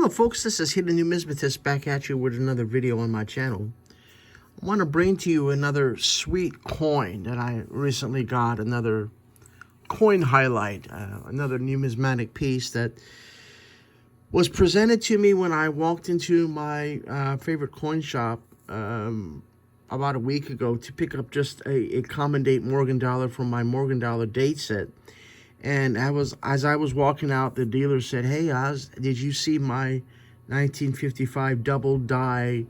Hello folks, this is Hidden Numismatist back at you with another video on my channel. I want to bring to you another sweet coin that I recently got, another coin highlight, another numismatic piece that was presented to me when I walked into my favorite coin shop about a week ago to pick up just a common date Morgan dollar from my Morgan dollar date set. And as I was walking out, the dealer said, "Hey Oz, did you see my 1955 double die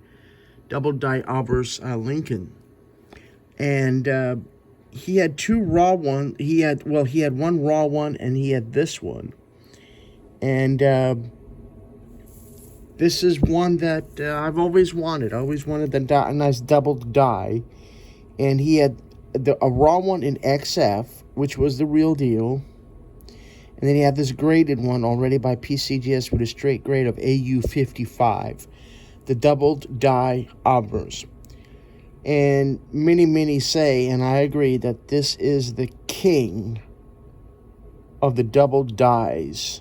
Obverse Lincoln?" And he had two raw ones. He had one raw one, and he had this one. And this is one that I've always wanted. I always wanted a nice double die. And he had a raw one in XF, which was the real deal. And then he had this graded one already by PCGS with a straight grade of AU55, the doubled die Obverse. And many say, and I agree, that this is the king of the doubled dies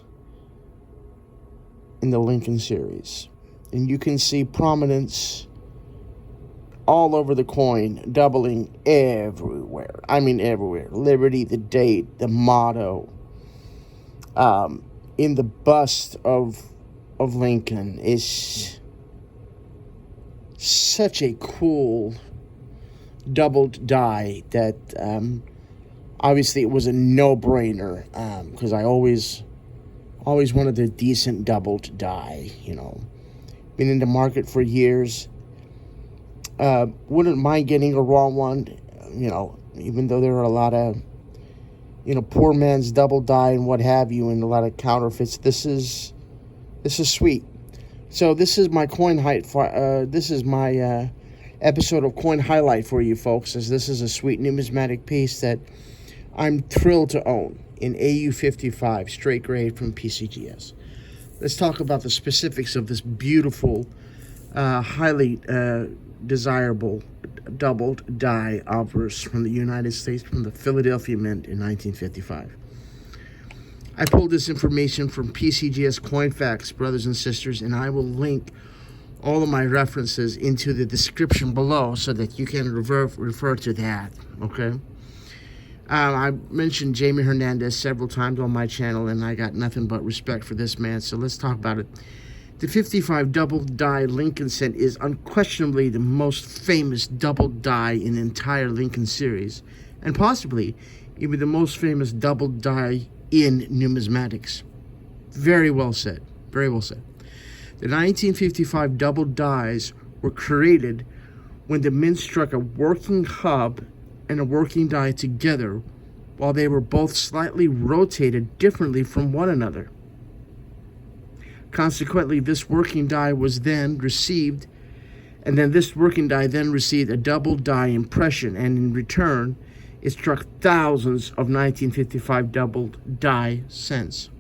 in the Lincoln series. And you can see prominence all over the coin, doubling everywhere. I mean everywhere. Liberty, the date, the motto. In the bust of Lincoln is such a cool doubled die that obviously it was a no-brainer because I always wanted a decent doubled die. You know, been in the market for years. Wouldn't mind getting a raw one. You know, even though there are a lot of poor man's double die and what have you, and a lot of counterfeits. This is sweet. So this is my coin height. This is my episode of Coin Highlight for you folks, as this is a sweet numismatic piece that I'm thrilled to own in AU55 straight grade from PCGS. Let's talk about the specifics of this beautiful, highly desirable doubled die Obverse from the United States, from the Philadelphia Mint in 1955. I pulled this information from PCGS Coin Facts, brothers and sisters, and I will link all of my references into the description below so that you can refer to that, okay? I mentioned Jaime Hernandez several times on my channel, and I got nothing but respect for this man, so let's talk about it. The 55 double die Lincoln set is unquestionably the most famous double die in the entire Lincoln series, and possibly even the most famous double die in numismatics. Very well said. Very well said. The 1955 double dies were created when the mint struck a working hub and a working die together while they were both slightly rotated differently from one another. Consequently, this working die was then received, and then this working die then received a double die impression, and in return, it struck thousands of 1955 doubled die cents.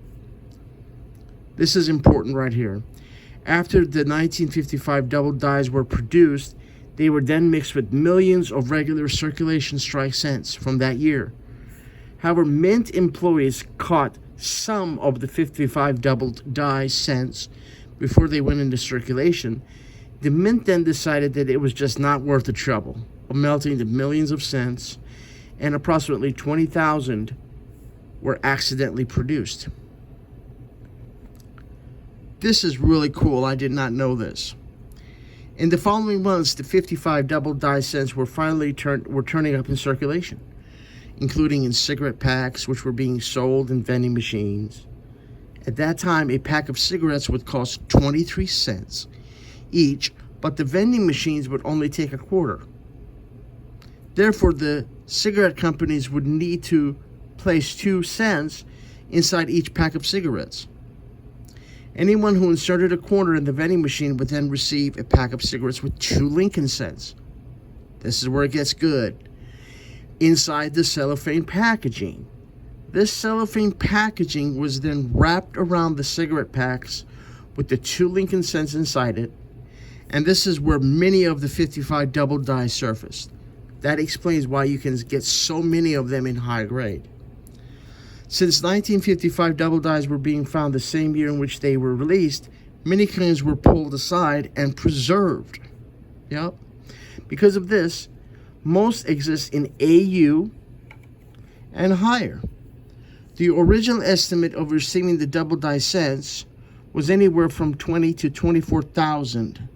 This is important right here. After the 1955 double dies were produced, they were then mixed with millions of regular circulation strike cents from that year. However, mint employees caught some of the 55 doubled die cents before they went into circulation. The mint then decided that it was just not worth the trouble of melting the millions of cents, and approximately 20,000 were accidentally produced. This is really cool. I did not know this. In the following months, the 55 double die cents were finally turning up in circulation, including in cigarette packs, which were being sold in vending machines. At that time, a pack of cigarettes would cost 23 cents each, but the vending machines would only take a quarter. Therefore, the cigarette companies would need to place 2 cents inside each pack of cigarettes. Anyone who inserted a quarter in the vending machine would then receive a pack of cigarettes with 2 Lincoln cents. This is where it gets good. Inside the cellophane packaging. This cellophane packaging was then wrapped around the cigarette packs with the 2 Lincoln cents inside it, and this is where many of the 55 double dies surfaced. That explains why you can get so many of them in high grade. Since 1955 double dies were being found the same year in which they were released, Many coins were pulled aside and preserved. Yep. Because of this, most exist in AU and higher. The original estimate of receiving the double die cents was anywhere from 20 to 24,000.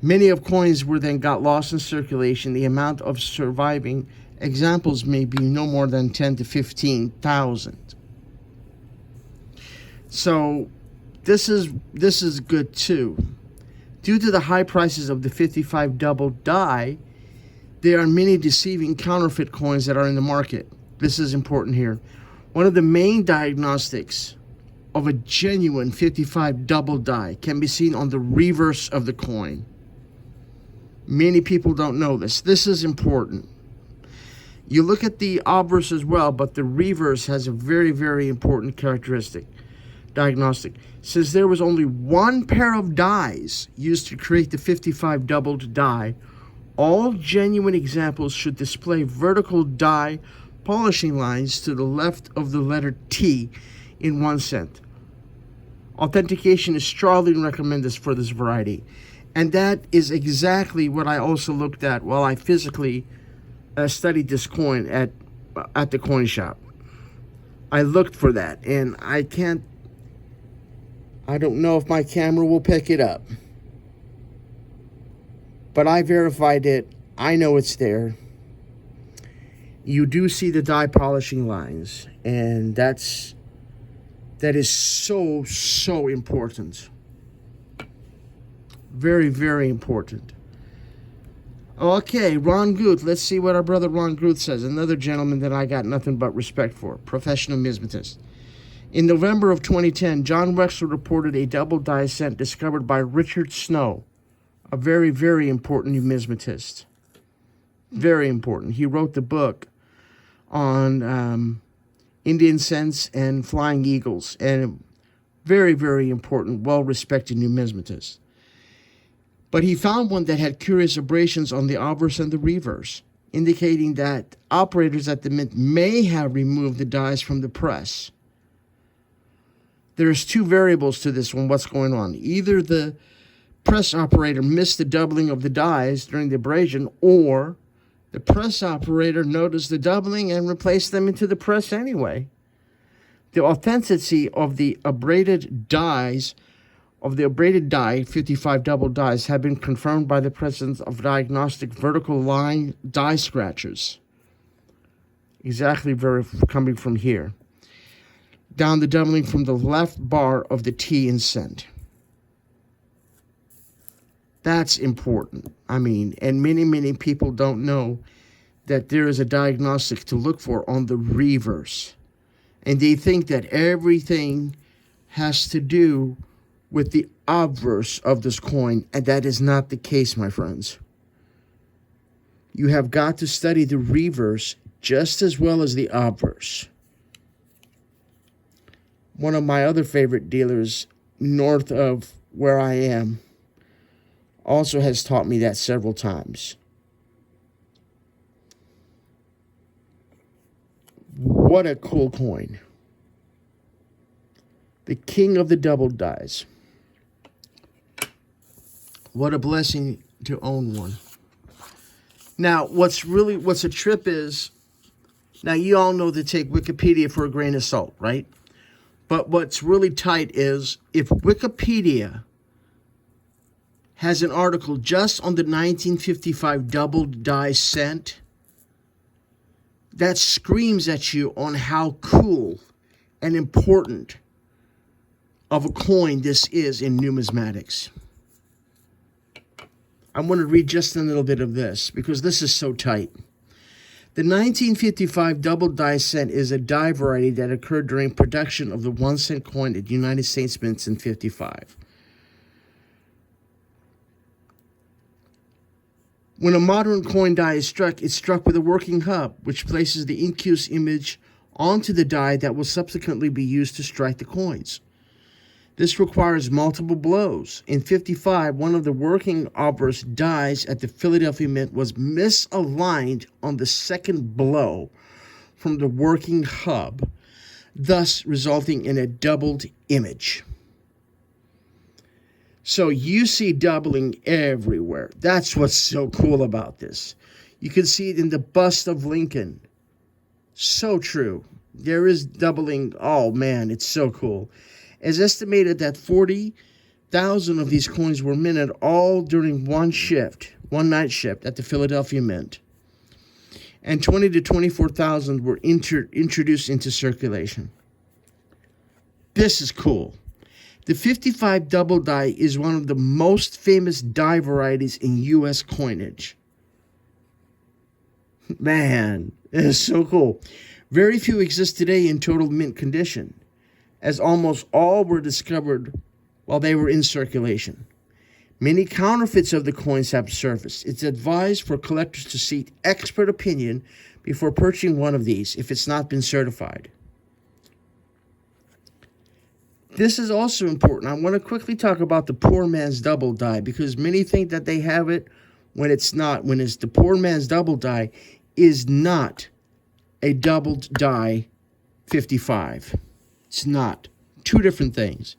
Many of coins were then got lost in circulation. The amount of surviving examples may be no more than 10 to 15,000. So this is good too. Due to the high prices of the 55 double die, there are many deceiving counterfeit coins that are in the market. This is important here. One of the main diagnostics of a genuine 55 double die can be seen on the reverse of the coin. Many people don't know this. This is important. You look at the obverse as well, but the reverse has a very, very important characteristic, diagnostic. Since there was only one pair of dies used to create the 55 doubled die, all genuine examples should display vertical die polishing lines to the left of the letter T in 1 cent. Authentication is strongly recommended for this variety. And that is exactly what I also looked at while I physically studied this coin at the coin shop. I looked for that, and I don't know if my camera will pick it up. But I verified it. I know it's there. You do see the die polishing lines, and that is so, so important. Very, very important. Okay, Ron Guth. Let's see what our brother Ron Guth says. Another gentleman that I got nothing but respect for. Professional numismatist. In November of 2010, John Wexler reported a double die cent discovered by Richard Snow, a very, very important numismatist. Very important. He wrote the book on Indian cents and flying eagles, and very, very important, well-respected numismatist. But he found one that had curious abrasions on the obverse and the reverse, indicating that operators at the mint may have removed the dies from the press. There's two variables to this one, what's going on. Either the press operator missed the doubling of the dies during the abrasion, or the press operator noticed the doubling and replaced them into the press anyway. The authenticity of the abraded dies, of the abraded die, 55 double dies, have been confirmed by the presence of diagnostic vertical line die scratchers. Exactly coming from here. Down the doubling from the left bar of the T in cent. That's important. I mean, and many, many people don't know that there is a diagnostic to look for on the reverse. And they think that everything has to do with the obverse of this coin, and that is not the case, my friends. You have got to study the reverse just as well as the obverse. One of my other favorite dealers north of where I am also has taught me that several times. What a cool coin. The king of the double dies. What a blessing to own one. Now, what's a trip is, now you all know to take Wikipedia for a grain of salt, right? But what's really tight is, if Wikipedia has an article just on the 1955 double die cent, that screams at you on how cool and important of a coin this is in numismatics. I want to read just a little bit of this because this is so tight. The 1955 double die cent is a die variety that occurred during production of the 1 cent coin at United States Mints in 55. When a modern coin die is struck, it's struck with a working hub, which places the incuse image onto the die that will subsequently be used to strike the coins. This requires multiple blows. In 55, one of the working obverse dies at the Philadelphia Mint was misaligned on the second blow from the working hub, thus resulting in a doubled image. So you see doubling everywhere. That's what's so cool about this. You can see it in the bust of Lincoln. So true. There is doubling. Oh man, it's so cool. It's estimated that 40,000 of these coins were minted all during one night shift at the Philadelphia Mint. And 20 to 24,000 were introduced into circulation. This is cool. The 55 double die is one of the most famous die varieties in U.S. coinage. Man, it is so cool. Very few exist today in total mint condition, as almost all were discovered while they were in circulation. Many counterfeits of the coins have surfaced. It's advised for collectors to seek expert opinion before purchasing one of these if it's not been certified. This is also important. I want to quickly talk about the poor man's double die, because many think that they have it when it's not. When it's the poor man's double die is not a doubled die 55. It's not. Two different things.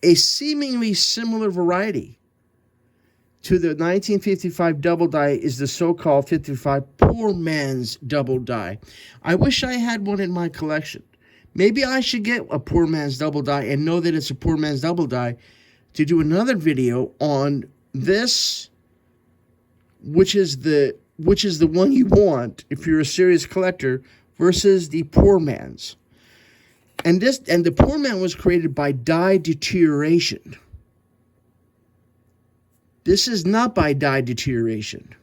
A seemingly similar variety to the 1955 double die is the so-called 55 poor man's double die. I wish I had one in my collection. Maybe I should get a poor man's double die and know that it's a poor man's double die to do another video on this, which is the one you want if you're a serious collector, versus the poor man's. And the poor man was created by die deterioration. This is not by die deterioration.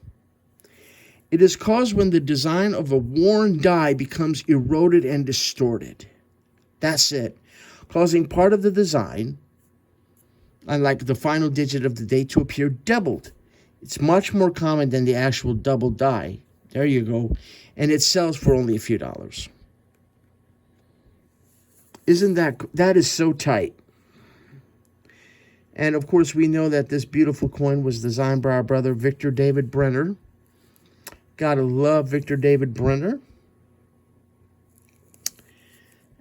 It is caused when the design of a worn die becomes eroded and distorted. That's it. Causing part of the design, unlike the final digit of the date, to appear doubled. It's much more common than the actual double die. There you go. And it sells for only a few dollars. That is so tight. And of course, we know that this beautiful coin was designed by our brother Victor David Brenner. Gotta love Victor David Brenner.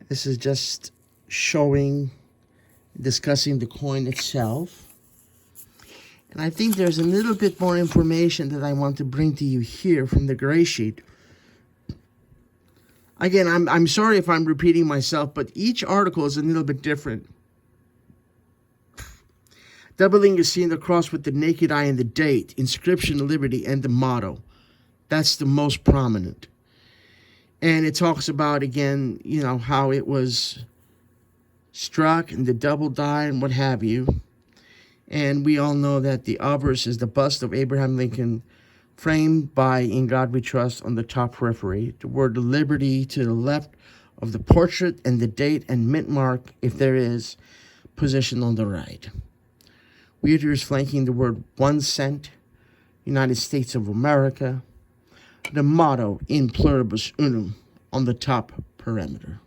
This is just discussing the coin itself. And I think there's a little bit more information that I want to bring to you here from the gray sheet. Again, I'm sorry if I'm repeating myself, but each article is a little bit different. Doubling is seen across with the naked eye and the date, inscription, liberty, and the motto. That's the most prominent. And it talks about, again, how it was struck and the double die and what have you. And we all know that the Obverse is the bust of Abraham Lincoln, framed by In God We Trust on the top periphery. The word liberty to the left of the portrait, and the date and mint mark, if there is, positioned on the right. Weirdos flanking the word 1 cent, United States of America. The motto, in pluribus unum, on the top perimeter.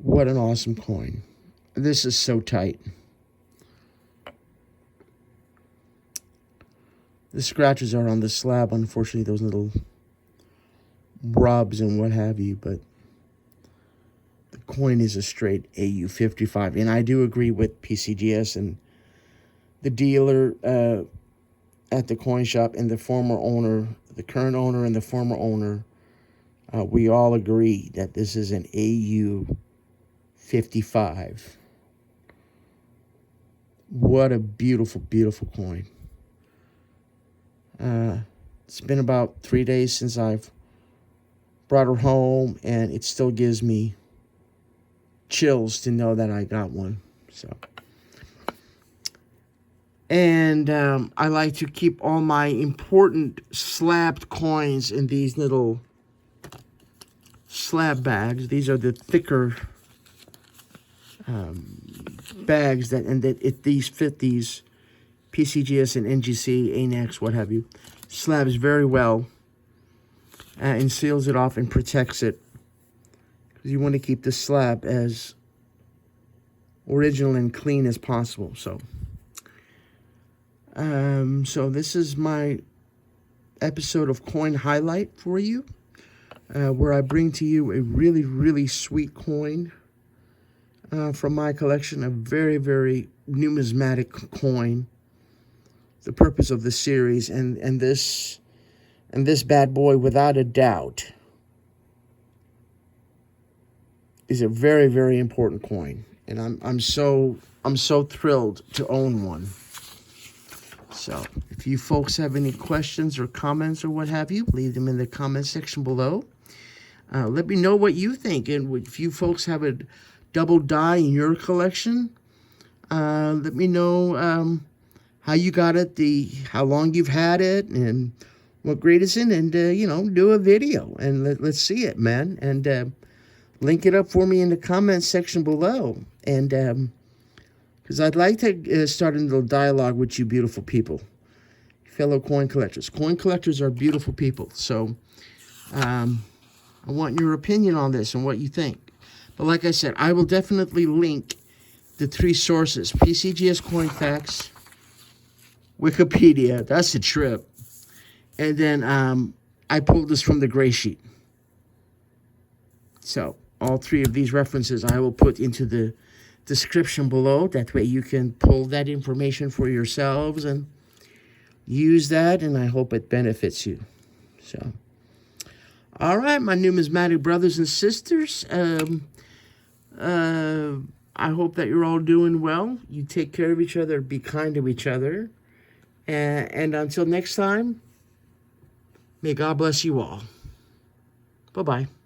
What an awesome coin. This is so tight. The scratches are on the slab, unfortunately, those little rubs and what have you, but the coin is a straight AU55. And I do agree with PCGS and the dealer at the coin shop and the former owner, the current owner and the former owner. We all agree that this is an AU55. What a beautiful, beautiful coin. It's been about 3 days since I've brought her home, and it still gives me chills to know that I got one. So, and I like to keep all my important slabbed coins in these little slab bags. These are the thicker bags these fit these PCGS and NGC, ANAX, what have you, slabs very well, and seals it off and protects it. Because you want to keep the slab as original and clean as possible. So this is my episode of Coin Highlight for you. where I bring to you a really, really sweet coin from my collection, a very, very numismatic coin. The purpose of the series, and this bad boy, without a doubt, is a very, very important coin, and I'm so thrilled to own one. So, if you folks have any questions or comments or what have you, leave them in the comment section below. Let me know what you think, and if you folks have a double die in your collection, let me know how you got it, how long you've had it, and what grade it's in, and do a video and let's see it, man. And link it up for me in the comment section below, and because I'd like to start a little dialogue with you beautiful people, fellow coin collectors. Coin collectors are beautiful people, so I want your opinion on this and what you think. But like I said, I will definitely link the 3 sources: PCGS Coin Facts, Wikipedia, that's a trip, and then I pulled this from the gray sheet. So all 3 of these references I will put into the description below. That way you can pull that information for yourselves and use that, and I hope it benefits you. So, all right, my numismatic brothers and sisters, I hope that you're all doing well. You take care of each other, be kind to each other, and until next time, may God bless you all. Bye-bye.